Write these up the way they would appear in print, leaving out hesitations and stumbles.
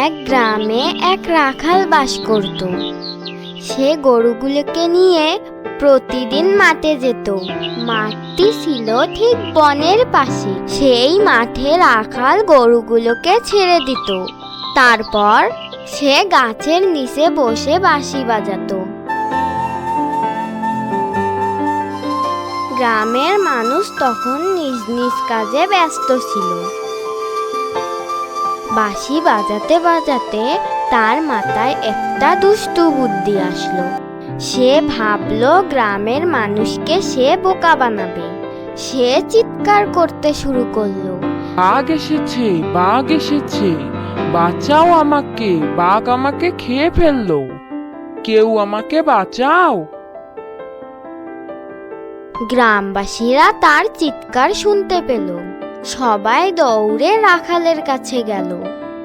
এক গ্রামে এক রাখাল বাস করত। সে গরুগুলোকে নিয়ে প্রতিদিন মাঠে যেত। মাঠটি ছিল ঠিক বনের পাশে। সেই মাঠে রাখাল গরুগুলোকে ছেড়ে দিত। তারপর সে গাছের নিচে বসে বাঁশি বাজাতো। গ্রামের মানুষ তখন নিজ নিজ কাজে ব্যস্ত ছিল। বাঁশি বাজাতে বাজাতে তার মাথায় একটা দুষ্টু বুদ্ধি আসলো। সে ভাবলো গ্রামের মানুষকে সে বোকা বানাবে। সে চিৎকার করতে শুরু করলো, বাঘ এসেছে, বাঘ এসেছে, বাঁচাও আমাকে, বাঘ আমাকে খেয়ে ফেললো, কেউ আমাকে বাঁচাও। গ্রামবাসীরা তার চিৎকার শুনতে পেল। সবাই দৌড়ে রাখালের কাছে গেল।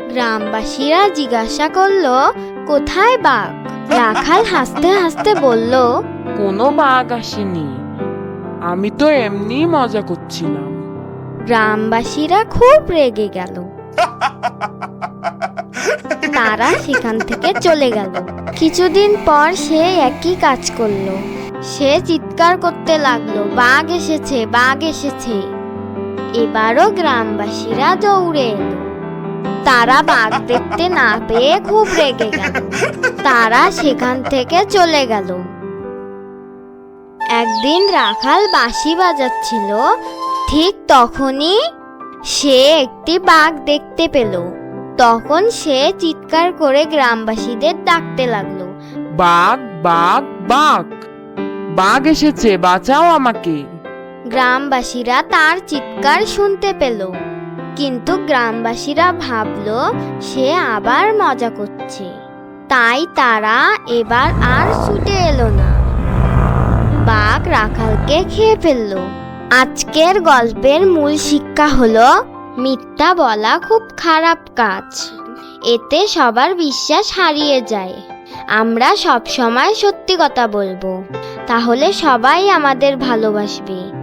গ্রামবাসীরা জিজ্ঞাসা করলো, কোথায় বাঘ? রাখাল হাসতে হাসতে বলল, কোনো বাঘ আসেনি, আমি তো এমনি মজা করছিলাম। গ্রামবাসীরা খুব রেগে গেল। তারা সেখান থেকে চলে গেল। কিছুদিন পর সে একই কাজ করলো। সে চিৎকার করতে লাগলো, বাঘ এসেছে, বাঘ এসেছে। এবারও গ্রামবাসীরা দৌড়ে এলো। তারা বাঘ দেখতে না পেয়ে খুব রেগে গেল। তারা সেখান থেকে চলে গেল। একদিন রাখাল বাঁশি বাজাচ্ছিল। ঠিক তখনই সে একটি বাঘ দেখতে পেল। তখন সে চিৎকার করে গ্রামবাসীদের ডাকতে লাগলো, বাঘ, বাঘ, বাঘ, বাঘ এসেছে, বাঁচাও আমাকে। গ্রামবাসীরা তার চিৎকার শুনতে পেল। কিন্তু গ্রামবাসীরা ভাবলো সে আবার মজা করছে। তাই তারা এবার আর ছুটে এলো না। বাঘ রাখালকে খেয়ে ফেললো। আজকের গল্পের মূল শিক্ষা হলো, মিথ্যা বলা খুব খারাপ কাজ। এতে সবার বিশ্বাস হারিয়ে যায়। আমরা সব সময় সত্যি কথা বলবো, তাহলে সবাই আমাদের ভালোবাসবে।